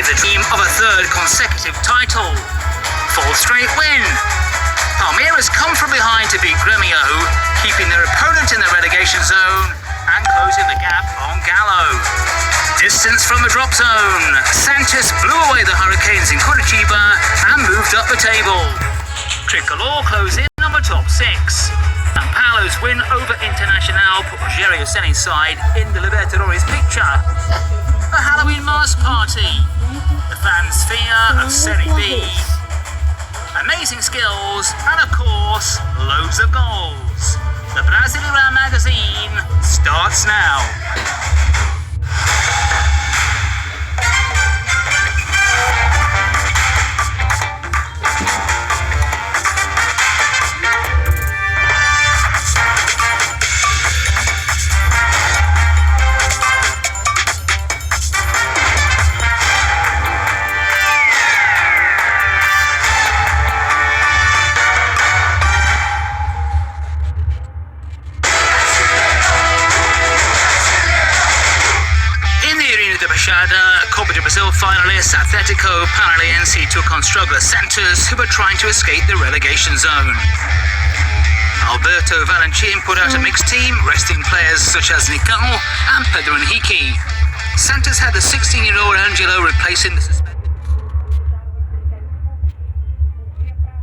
the dream of a third consecutive title. Fourth straight win. Palmeiras come from behind to beat Grêmio, keeping their opponent in the relegation zone and closing the gap on Galo. Distance from the drop zone. Santos blew away the Hurricanes in Curitiba and moved up the table. Tricolor close in on the top six. And Paulo's win over Internacional put Rogério Ceni's side in the Libertadores picture. A Halloween mask party. The fans' fear of Serie B. Amazing skills and, of course, loads of goals. The Brasileirão magazine starts now. Copa do Brazil finalists Atlético Paranaense took on struggler Santos, who were trying to escape the relegation zone. Alberto Valentim put out a mixed team, resting players such as Nicão and Pedro Henrique. Santos had the 16-year-old Angelo replacing the suspended...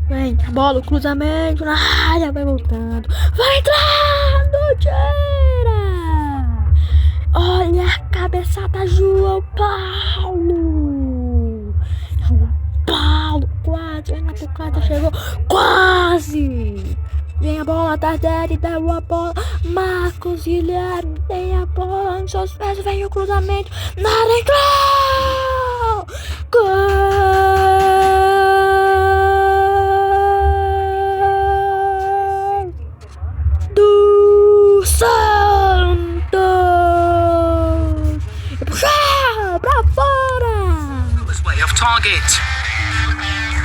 Vem, a bola, o cruzamento na área, vai voltando. Vai entrando, tira! Olha a cabeçada, João Paulo! João Paulo, quase, vem na tocada, chegou, quase! Vem a bola atrás dele, deu a bola, Marcos Guilherme, tem a bola nos seus pés, vem o cruzamento, na área, entrou! Gol! Do Santos! Pra fora! Was way off target.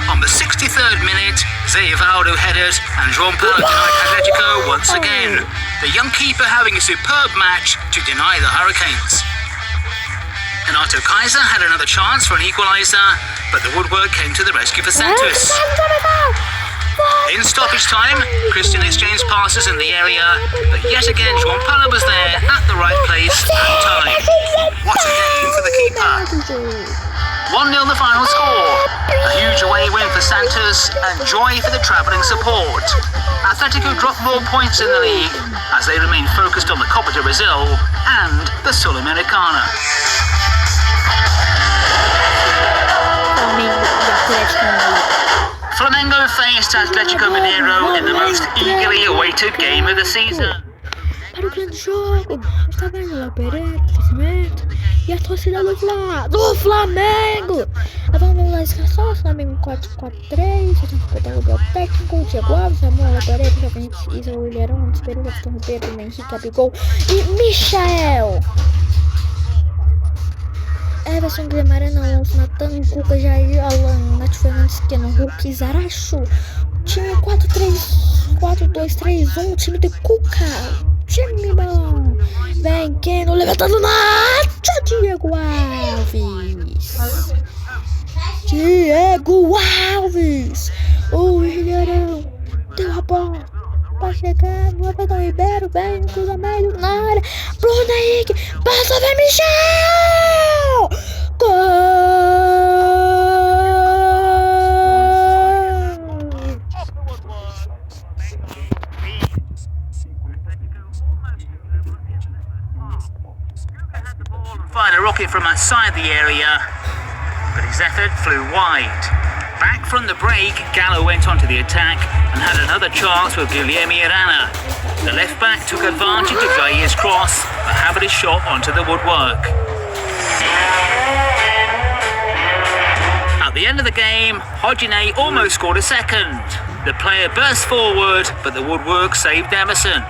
On the 63rd minute, Zé Ivaldo headed and João Paulo denied Atlético once again. The young keeper having a superb match to deny the Hurricanes. Renato Kaiser had another chance for an equaliser, but the woodwork came to the rescue for Santos. In stoppage time, Christian exchanged passes in the area, but yet again João Paulo was there at the right place and time. What a game for the keeper. 1-0 the final score. A huge away win for Santos and joy for the travelling support. Atletico dropped more points in the league as they remain focused on the Copa do Brazil and the Sul-Americana. Flamengo faced Atlético Mineiro in the most eagerly awaited game of the season. Para o grande jogo, está vendo lá Pereira, crescimento e a torcida do Flamengo. Vamos lá, escalação, Flamengo 4-4-3, a gente vai dar o bloco técnico, o Diego Alves, Ramon, Pereira, Jovem Isa, Willian, Esperou, Gastão Ribeiro, Henrique, Gabigol e Michael. Everson, Guilherme, Alonso, Natan, Cuca, Jair, Alan, Nath Fernandes, Keno, Hulk, Zaracho. Time 4-2-3-1, time de Cuca. Time bom. Vem, Keno, levantando na área, Diego Alves. Diego Alves. O Willian deu a bola. Pra chegar, não vai dar o Ribeiro, vem, cruzamento na área. Bruno Henrique, passa, vem, Michel! Gol! Fired a rocket from outside the area, but his effort flew wide. Back from the break, Galo went onto the attack and had another chance with Guilherme Arana. The left back took advantage of Jair's cross, but having his shot onto the woodwork. At the end of the game, Rodinei almost scored a second. The player burst forward, but the woodwork saved Emerson.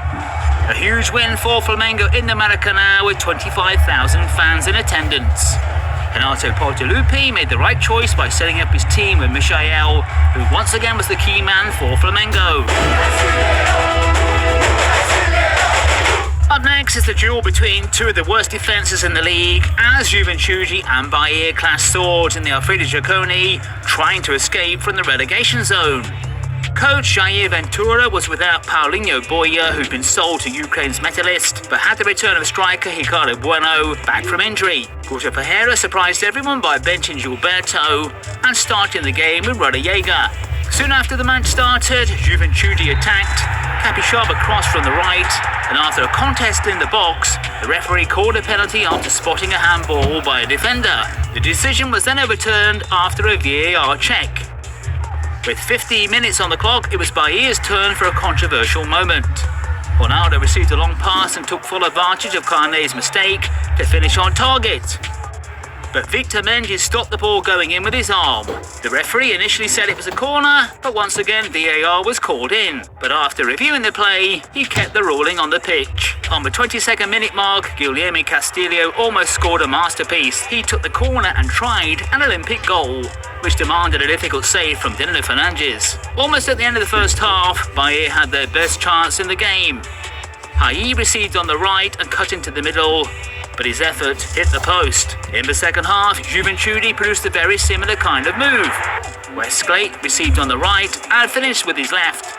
A huge win for Flamengo in the Maracanã with 25,000 fans in attendance. Renato Portaluppi made the right choice by setting up his team with Michael, who once again was the key man for Flamengo. Up next is the duel between two of the worst defences in the league, as Juventude and Bahia clash swords in the Alfredo Giacone, trying to escape from the relegation zone. Coach Jair Ventura was without Paulinho Boia, who'd been sold to Ukraine's Metalist, but had the return of striker Ricardo Bueno back from injury. Guto Ferreira surprised everyone by benching Gilberto and starting the game with Rodada. Soon after the match started, Juventude attacked. Capixaba crossed from the right, and after a contest in the box, the referee called a penalty after spotting a handball by a defender. The decision was then overturned after a VAR check. With 50 minutes on the clock, it was Bahia's turn for a controversial moment. Ronaldo received a long pass and took full advantage of Carne's mistake to finish on target. But Victor Mendes stopped the ball going in with his arm. The referee initially said it was a corner, but once again VAR was called in. But after reviewing the play, he kept the ruling on the pitch. On the 22nd minute mark, Guilherme Castilho almost scored a masterpiece. He took the corner and tried an Olympic goal, which demanded a difficult save from Danilo Fernandes. Almost at the end of the first half, Bahia had their best chance in the game. Assaí received on the right and cut into the middle, but his effort hit the post. In the second half, Juventude produced a very similar kind of move, where Sklate received on the right and finished with his left,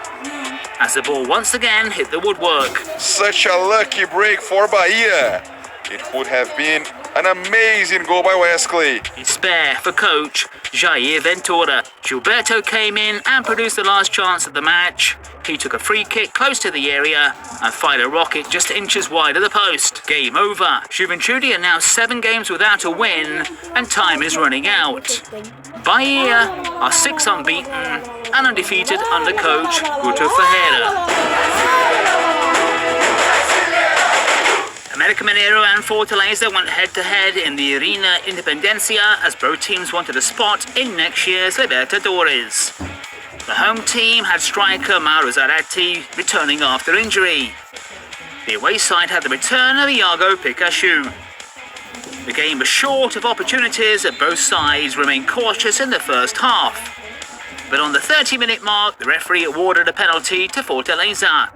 as the ball once again hit the woodwork. Such a lucky break for Bahia. It would have been an amazing goal by Wesley. Despair for coach Jair Ventura. Gilberto came in and produced the last chance of the match. He took a free kick close to the area and fired a rocket just inches wide of the post. Game over. Juventude are now 7 games without a win and time is running out. Bahia are 6 unbeaten and undefeated under coach Guto Ferreira. América Mineiro and Fortaleza went head-to-head in the Arena Independencia as both teams wanted a spot in next year's Libertadores. The home team had striker Mauro Zarate returning after injury. The away side had the return of Iago Pikachu. The game was short of opportunities and both sides remained cautious in the first half. But on the 30-minute mark, the referee awarded a penalty to Fortaleza.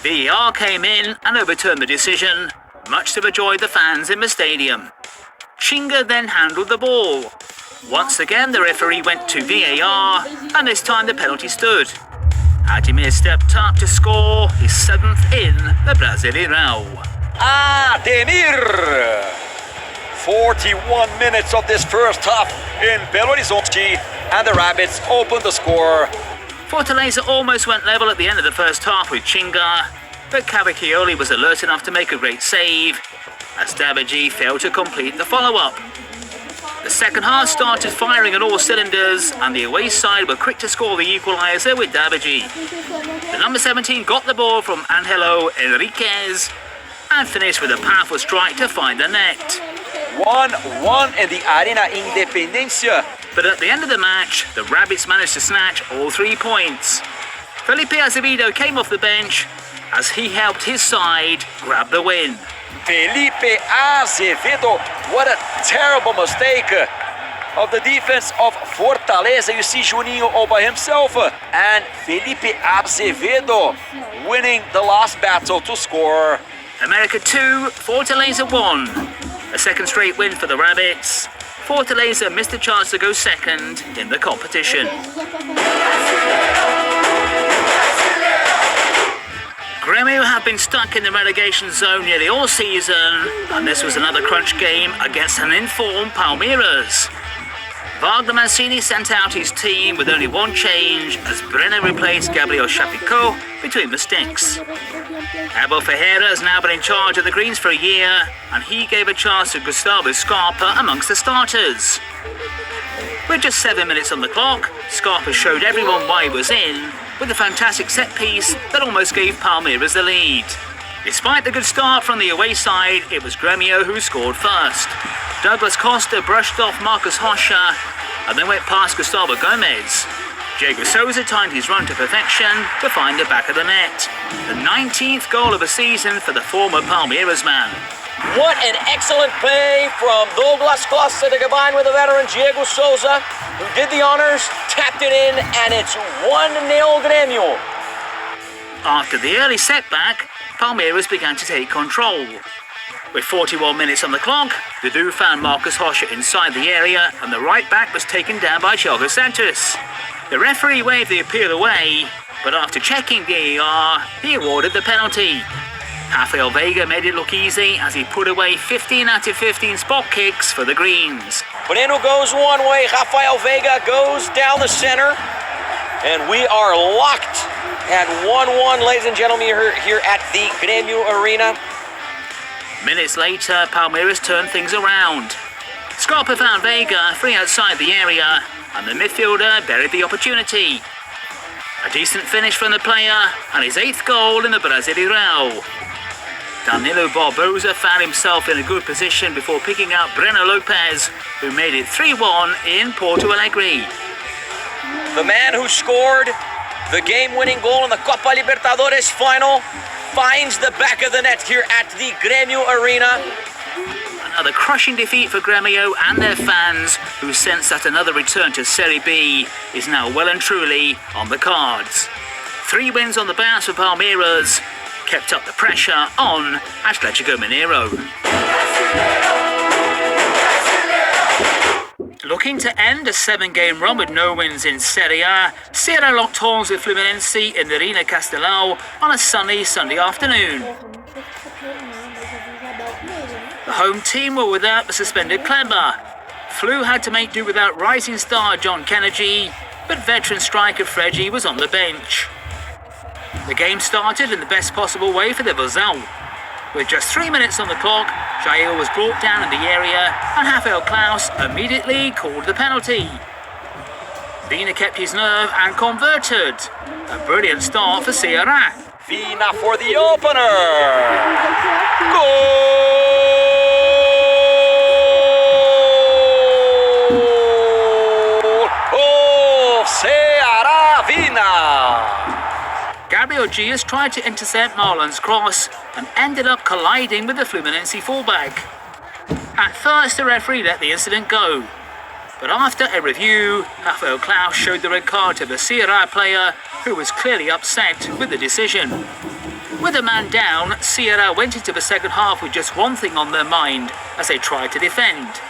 VAR came in and overturned the decision, much to the joy of the fans in the stadium. Chinga then handled the ball. Once again, the referee went to VAR, and this time the penalty stood. Ademir stepped up to score his 7th in the Brasileirão. Ademir! 41 minutes of this first half in Belo Horizonte, and the Rabbits opened the score. Fortaleza almost went level at the end of the first half with Chinga, but Cavicchioli was alert enough to make a great save, as Dabaji failed to complete the follow-up. The second half started firing on all cylinders, and the away side were quick to score the equaliser with Dabaji. The number 17 got the ball from Angelo Enriquez and finished with a powerful strike to find the net. 1-1 in the Arena Independencia. But at the end of the match, the Rabbits managed to snatch all 3 points. Felipe Azevedo came off the bench as he helped his side grab the win. Felipe Azevedo, what a terrible mistake of the defense of Fortaleza. You see Juninho all by himself, and Felipe Azevedo winning the last battle to score. America 2, Fortaleza 1. A second straight win for the Rabbits. Fortaleza missed a chance to go second in the competition. Grêmio have been stuck in the relegation zone nearly all season, and this was another crunch game against an informed Palmeiras. Wagner Mancini sent out his team with only one change as Brenner replaced Gabriel Chapecó between the sticks. Abel Ferreira has now been in charge of the Greens for a year, and he gave a chance to Gustavo Scarpa amongst the starters. With just 7 minutes on the clock, Scarpa showed everyone why he was in, with a fantastic set piece that almost gave Palmeiras the lead. Despite the good start from the away side, it was Grêmio who scored first. Douglas Costa brushed off Marcos Rocha and then went past Gustavo Gomez. Diego Souza timed his run to perfection to find the back of the net. The 19th goal of the season for the former Palmeiras man. What an excellent play from Douglas Costa to combine with the veteran Diego Souza, who did the honors, tapped it in, and it's 1-0 Grêmio. After the early setback, Palmeiras began to take control. With 41 minutes on the clock, the new found Marcus Rocha inside the area and the right back was taken down by Thiago Santos. The referee waved the appeal away, but after checking VAR, he awarded the penalty. Rafael Veiga made it look easy as he put away 15 out of 15 spot kicks for the Greens. Moreno goes one way, Rafael Veiga goes down the center, and we are locked at 1-1, ladies and gentlemen, here at the Grêmio Arena. Minutes later, Palmeiras turned things around. Scarpa found Veiga free outside the area, and the midfielder buried the opportunity. A decent finish from the player, and his 8th goal in the Brasileirão. Danilo Barbosa found himself in a good position before picking out Breno Lopez, who made it 3-1 in Porto Alegre. The man who scored the game-winning goal in the Copa Libertadores final finds the back of the net here at the Grêmio Arena. Another crushing defeat for Grêmio and their fans, who sense that another return to Serie B is now well and truly on the cards. 3 wins on the bounce for Palmeiras kept up the pressure on Atlético Mineiro. Looking to end a 7-game run with no wins in Serie A, Ceará locked horns with Fluminense in the Arena Castelão on a sunny Sunday afternoon. The home team were without the suspended Kleber. Flu had to make do without rising star John Kennedy, but veteran striker Freddy was on the bench. The game started in the best possible way for the Vozão. With just 3 minutes on the clock, Jair was brought down in the area and Rafael Klaus immediately called the penalty. Vina kept his nerve and converted. A brilliant start for Ceará. Vina for the opener. Goal of Ceará, Vina. Gabriel Dias tried to intercept Marlon's cross and ended up colliding with the Fluminense fullback. At first, the referee let the incident go, but after a review, Rafael Klaus showed the red card to the Ceará player, who was clearly upset with the decision. With a man down, Ceará went into the second half with just one thing on their mind as they tried to defend.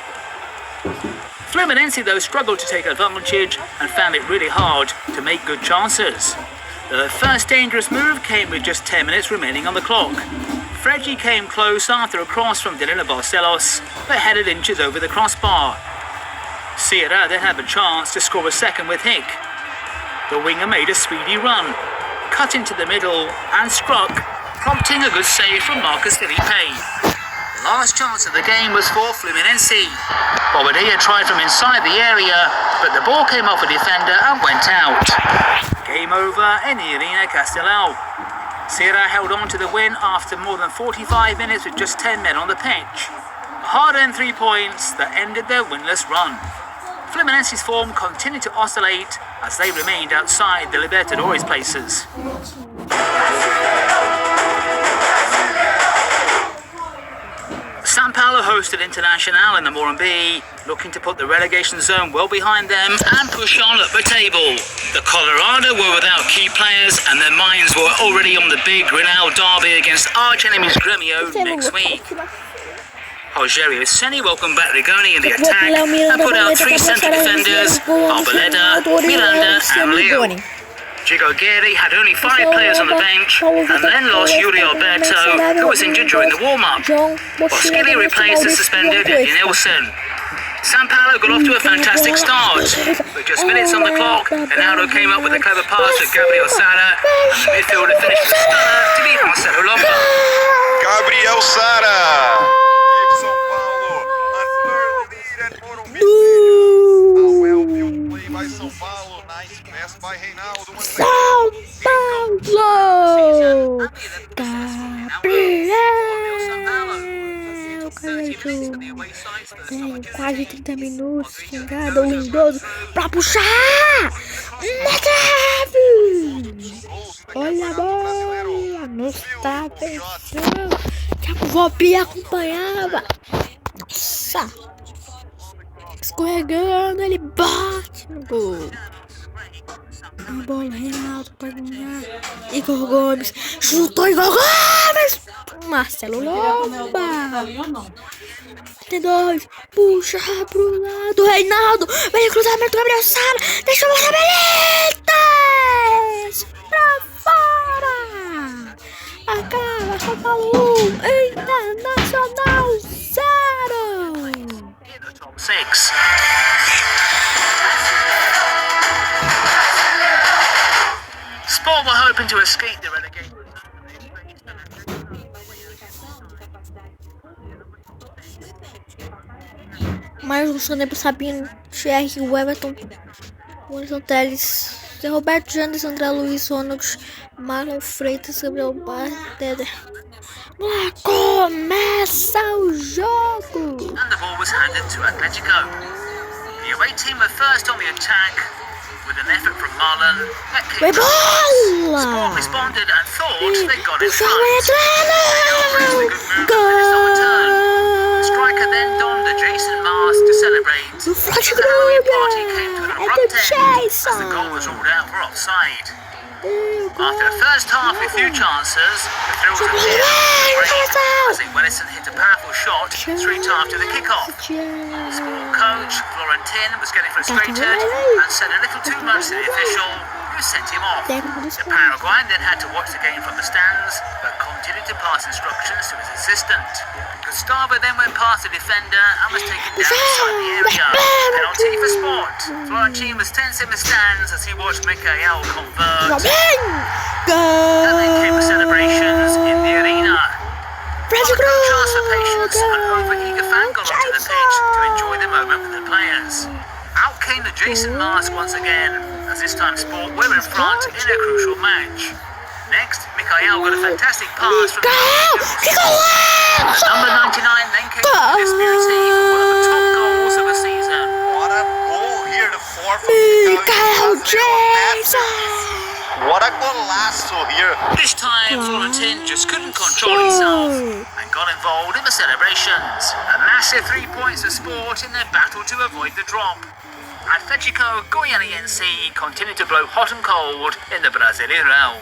Fluminense, though, struggled to take advantage and found it really hard to make good chances. The first dangerous move came with just 10 minutes remaining on the clock. Freddy came close after a cross from Danilo Barcelos, but headed inches over the crossbar. Ceará then had the chance to score a second with Hick. The winger made a speedy run, cut into the middle and struck, prompting a good save from Marcus Felipe. The last chance of the game was for Fluminense. Bobadilla tried from inside the area, but the ball came off a defender and went out. Game over in the Arena Castelão. Ceará held on to the win after more than 45 minutes with just 10 men on the pitch. A hard-earned 3 points that ended their winless run. Fluminense's form continued to oscillate as they remained outside the Libertadores places. São Paulo hosted Internacional in the Morumbi, looking to put the relegation zone well behind them and push on up the table. The Colorado were without key players and their minds were already on the big Grenal derby against arch enemies Grêmio next week. Rogério Ceni welcomed back Rigoni in the attack and put out 3 central defenders, Arboleda, Miranda and Leo. Chico Guerri had only 5 players on the bench and then lost Yuri Alberto, who was injured during the warm-up. Boschilli replaced the suspended Nilsson. São Paulo got off to a fantastic start. With just minutes on the clock, Ronaldo came up with a clever pass to Gabriel Sara, and the midfielder finished with a stunner to beat Marcelo Lomba. Gabriel Sara gives São Paulo an early lead at Morumbi. A well-built play by São Paulo. Nice pass by Reinaldo. São Paulo! Tem quase 30 minutos, chegada, o lindoso pra puxar! Na trave! Olha a bola! Não está pensando! Que a Vopia acompanhava! Nossa! Escorregando, ele bate no gol! A bola, Reinaldo, pode ganhar. Igor Gomes, chutou Igor Gomes! Marcelo Lomba! 32, puxa pro lado, Reinaldo! Vem cruzamento, Gabriel Sara! Deixa a bola, Benítez! Pra fora! Acaba, São Paulo 1, Internacional 0! In the top 6. Sport were hoping to escape the relegation. Mais um Sané pro Sabino, Thierry, o Everton, o Anderson Teles, Zé Roberto, Jandes, André Luiz, Ronald, Marlon Freitas, Gabriel Barteder. Lá começa o jogo! And the ball was handed to Atletico. The away team were first on the attack with an effort from Marlon. That Foi came Sport bola! responded and thought they got in Puxa front. o entrando! The striker then donned the Jason mask to celebrate. Do Flash The Halloween party came to an Gruber! É abrupt do end as the goal was Jason! ruled out for offside. After the first half with few chances, the thrills of the as Wellison hit a powerful shot straight after the kickoff. Sport coach Florentin was getting frustrated and said a little too much to the official, who sent him off. The Paraguayan then had to watch the game from the stands, but continued to pass instructions to his assistant. Gustavo then went past the defender and was taken down inside the area. Penalty for Sport. Florentin was tense in the stands as he watched Mikael convert. And then came the celebrations in the arena. No chance for patience, an over-eager fan got onto the pitch to enjoy the moment with the players. Out came the Jason mask once again, as this time Sport were in front in a crucial match. Next, Mikael got a fantastic pass from the number 99 then came to this beauty for one of the top goals of the season. What a goal here, the fourth of Mikael Jason! What a golaço here. This time, Florentin just couldn't control himself and got involved in the celebrations. A massive 3 points for Sport in their battle to avoid the drop. Atletico Goianiense continued to blow hot and cold in the Brasileirão.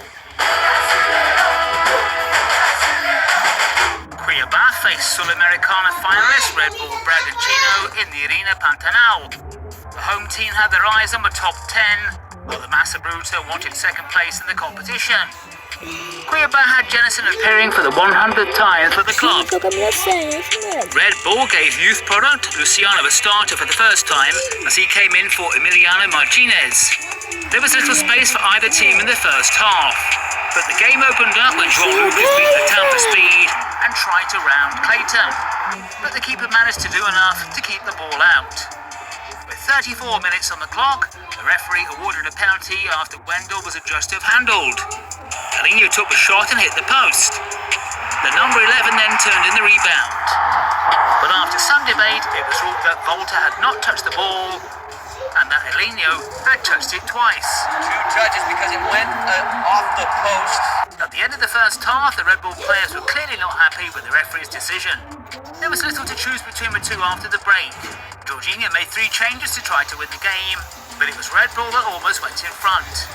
Cuiabá faced Sul-Americana finalist Red Bull Bragantino in the Arena Pantanal. The home team had their eyes on the top 10, while the Massa Bruta wanted second place in the competition. Cuiabá had Jennison appearing for the 100th time for the club. Red Bull gave youth product Luciano a starter for the first time as he came in for Emiliano Martinez. There was little space for either team in the first half, but the game opened up when João Lucas beat the town for speed and tried to round Clayton, but the keeper managed to do enough to keep the ball out. With 34 minutes on the clock, the referee awarded a penalty after Wendell was adjudged to have handled. Elinho took the shot and hit the post. The number 11 then turned in the rebound. But after some debate, it was ruled that Volta had not touched the ball and that Elinho had touched it twice. Two judges because it went off the post. At the end of the first half, the Red Bull players were clearly not happy with the referee's decision. There was little to choose between the two after the break. Jorginho made 3 changes to try to win the game, but it was Red Bull that almost went in front.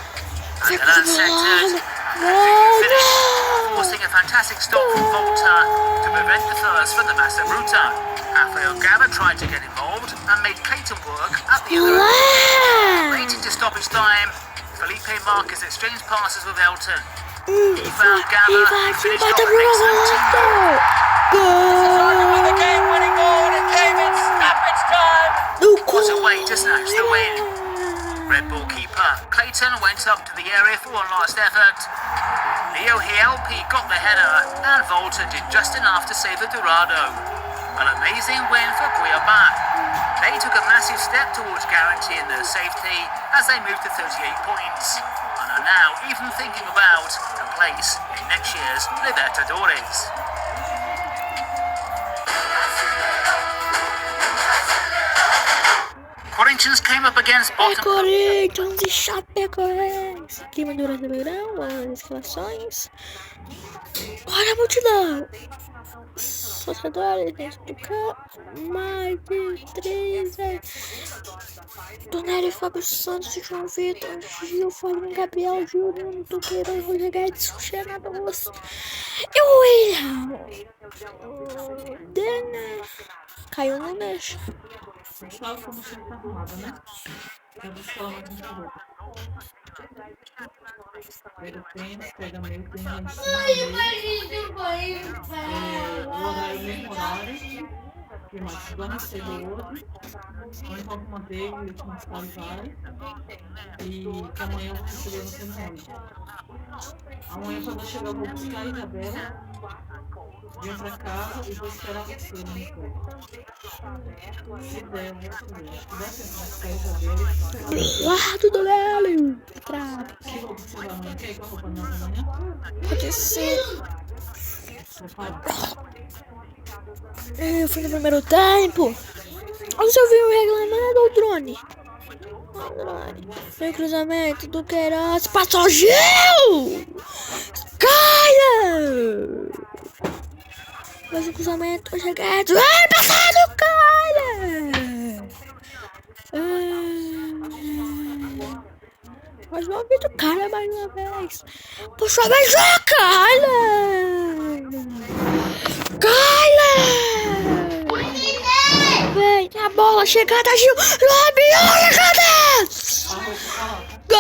And Milan centred and finished, forcing a fantastic stop from Volta to prevent the first from the Massa Bruta. Rafael Gava tried to get involved and made Clayton work at the other end. Late into stoppage time, Felipe Marquez exchanged passes with Elton. He found Gava and finished off an excellent teamwork. The game-winning goal and it came in stoppage time. Was a way to snatch the win. Red Bull keeper Clayton went up to the area for one last effort. Leo Hielpi got the header and Volta did just enough to save the Dorado. An amazing win for Cuiabá. They took a massive step towards guaranteeing their safety as they moved to 38 points and are now even thinking about a place in next year's Libertadores. Corinthians came up against É bottom. Corinthians e Chapecoense. Clima do Brasileirão, as escalações. Olha a multidão. Torcedores dentro do campo. Mais de 3. Tonelli, Fábio Santos, João Vitor, Gil, Fábio, Gabriel, Júlio, Tuqueiro, Roger Guedes, Xenado Luz e o William. Dena. Caio Nunes. Sabe como você tá arrumada, né? Eu vou falar mais um pouco. Pega o tênis, pega meio tênis lá em cima. O horário, o mesmo horário. Que mais? Dorme cedo hoje. Põe roupa manteiga e últimos vai. E que amanhã eu vou receber você no ônibus. Amanhã quando eu chegar eu vou buscar a Isabela. Venho pra casa e vou esperar você no encontro. Se der, eu vou subir. Se der tempo de buscar a Isabela. Lado do Lélio. Trava. Que roupa você vai amanhã? Quer ir com a roupa nova amanhã? Pode ser. Prepara. Eu fui no primeiro tempo. Você ouviu reclamando ou drone? Meu cruzamento do Queiroz. Passou Gil! Caia! Mais um cruzamento. Roger Guedes. Vai, passado, Caia! Mas não vi do cara mais uma vez. Puxa, beijou, Caia! Caia! Vem, a bola, chegada, Gil! Labiou, chegada! Gol!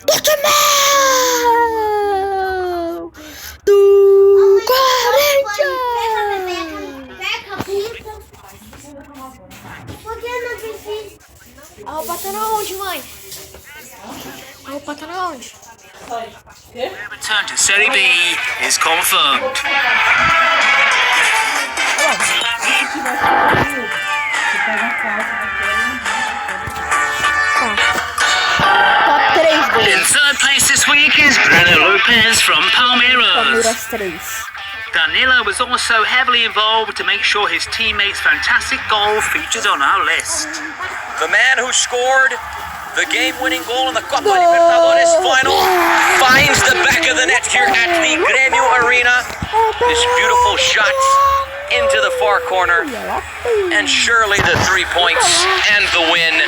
Do Timão! Do Corinthians! A roupa tá na onde, mãe? A roupa tá na onde? Return to Serie B is confirmed. Top 3 In gols. third place this week is Bruno Lopez from Palmeiras. Palmeiras 3. Danilo was also heavily involved to make sure his teammates' fantastic goal featured on our list. The man who scored the game-winning goal in the Copa Libertadores final finds the back of the net here at the Grêmio Arena. This beautiful shot into the far corner, and surely the 3 points and the win.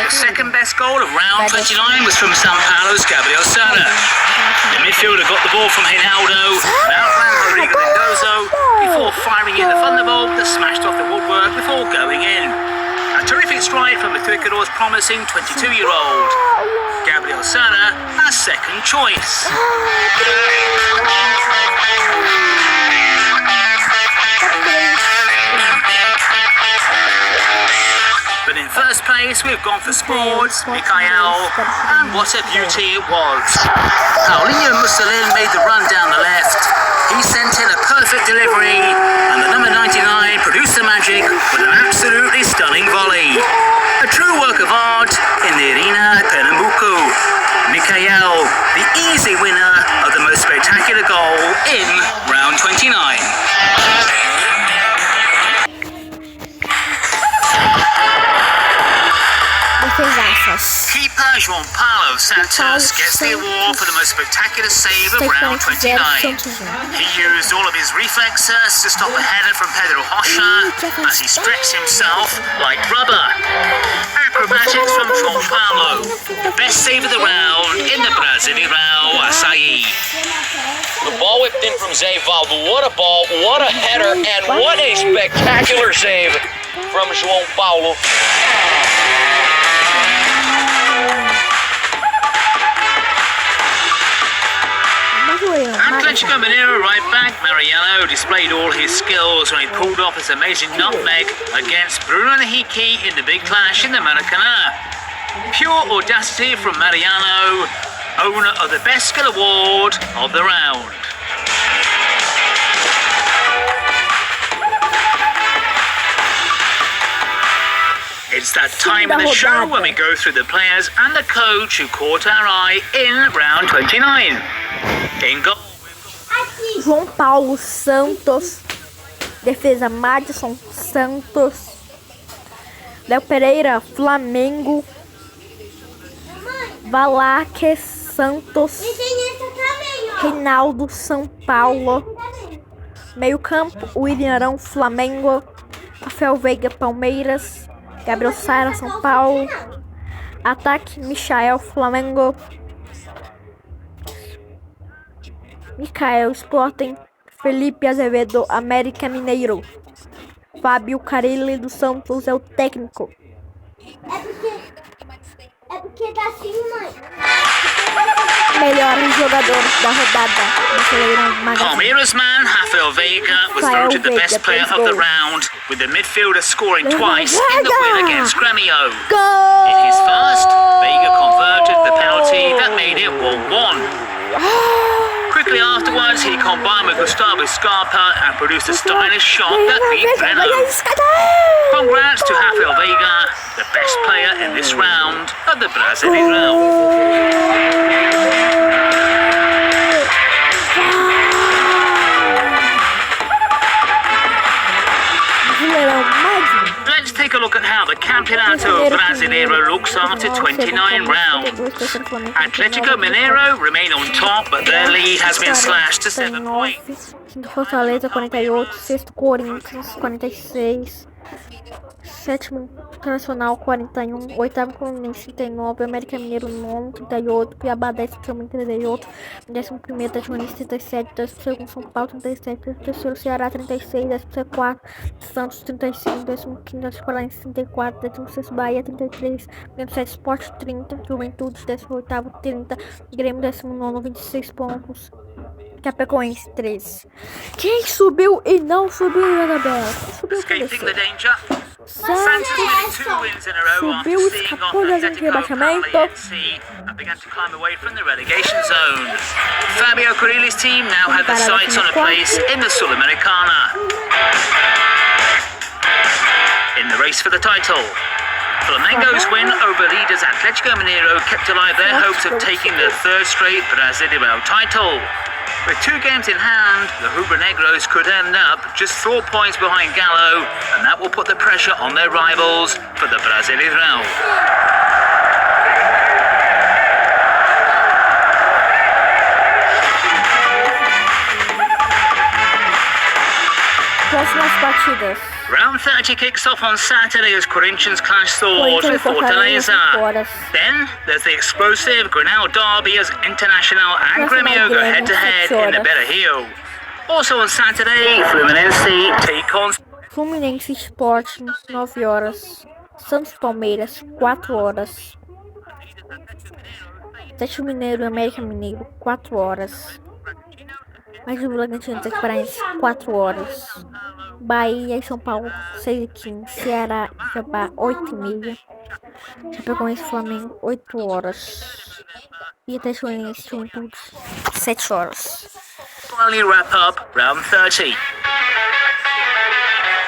The second best goal of round 29 was from São Paulo's Gabriel Sara. The midfielder got the ball from Reinaldo, outran Rodrigo Mendoza before firing in the thunderbolt that smashed off the woodwork before going in. A terrific strike from the Tricolor's promising 22-year-old. Gabriel Sara, a second choice. But in first place, we've gone for Sports, Mikael, and what a beauty it was. Paulinho Mussolin made the run down the left. He sent in a perfect delivery, and the number 99 produced the magic with an absolutely stunning volley. A true work of art in the Arena Pernambuco. Mikael, the easy winner of the most spectacular goal in round 29. Defesaças. Keeper João Paulo Santos gets the award for the most spectacular save of round 29. He used all of his reflexes to stop a header from Pedro Rocha as he stretched himself like rubber. Acrobatics from João Paulo, the best save of the round in the Brasileirão Assaí. The ball whipped in from Zé Valdo. What a ball, what a header, and what a spectacular save from João Paulo. Atletico Mineiro right back Mariano displayed all his skills when he pulled off his amazing nutmeg against Bruno Henrique in the big clash in the Maracanã. Pure audacity from Mariano, owner of the best skill award of the round. It's that time in the show when we go through the players and the coach who caught our eye in round 29. In goal. João Paulo Santos. Defesa Madison Santos. Léo Pereira, Flamengo. Valaques Santos. Reinaldo, São Paulo. Meio campo, William Arão, Flamengo. Rafael Veiga, Palmeiras. Gabriel Sara, São Paulo. Ataque, Michael, Flamengo. Michael, Sporting. Felipe Azevedo, América Mineiro. Fábio Carilli dos Santos é o técnico. É porque tá assim, mãe. Melhores jogadores da rodada. Brasileirão. Palmeiras man Rafael Veiga was voted the best player of the round, with the midfielder scoring twice in the win against Grêmio. Gol! In his first, Veiga converted the penalty that made it 1-1. Quickly afterwards, he combined with Gustavo Scarpa and produced a stylish shot that beat Breno. Congrats to Rafael Veiga, the best player in this round of the Brasileirão. Let's take a look at how the Campeonato Brasileiro looks after 29 rounds. Atletico Mineiro remain on top, but their lead has been slashed to 7 points. Quinto Fortaleza, 48. Sexto Corinthians, 46. Sétimo Internacional, 41. Oitavo Fluminense, 39. América Mineiro, 9, 38. Cuiabá, 10º, 38. 11º, Tatimanis, 37. 12º, São Paulo, 37. 13º, Ceará, 36. 14º, Santos, 35. 15º, Paranaense, 34. 16º, Bahia, 33. 17º, Sport, 30. Juventude, 18º, 30. Grêmio, 19º, 26 pontos. Chapecoense, 13. Quem subiu e não subiu, Anabel? Subiu com Escaping the danger. Santos Santos winning 2 wins in a row after subiu, seeing off escapou da zona de Atletico rebaixamento. Paranaense and began to climb away from the relegation zone. Fabio Carilli's team now had the sights on a place in the Sul-Americana. In the race for the title, Flamengo's win over leaders Atletico Mineiro kept alive their hopes of taking their third straight Brasileirão title. With 2 games in hand, the Rubro-Negros could end up just 4 points behind Galo, and that will put the pressure on their rivals for the Brasileirão. Próximas partidas. Round 30 kicks off on Saturday as Corinthians clash swords with Fortaleza. Then there's the explosive Grenal derby as Internacional and Grêmio go head-to-head in the Beira-Rio. Also on Saturday, Fluminense take on Fluminense Sport, 9 horas. Santos Palmeiras, 4 horas. Atlético Mineiro e América Mineiro, 4 horas. Mais o Bragantino e Paranaense, 4 horas. Bahia e São Paulo, 6h15. Ceará e Cuiabá, 8h30. Chapecoense e Flamengo, 8 horas. E Atlético Mineiro e Juventude, 7 horas. finally wrap up round 30.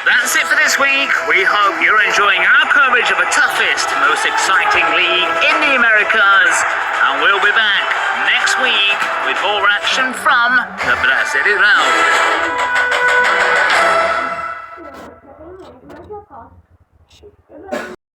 That's it for this week. We hope you're enjoying our coverage of the toughest, most exciting league in the Americas. And we'll be back next week with more action from the Brasileirão.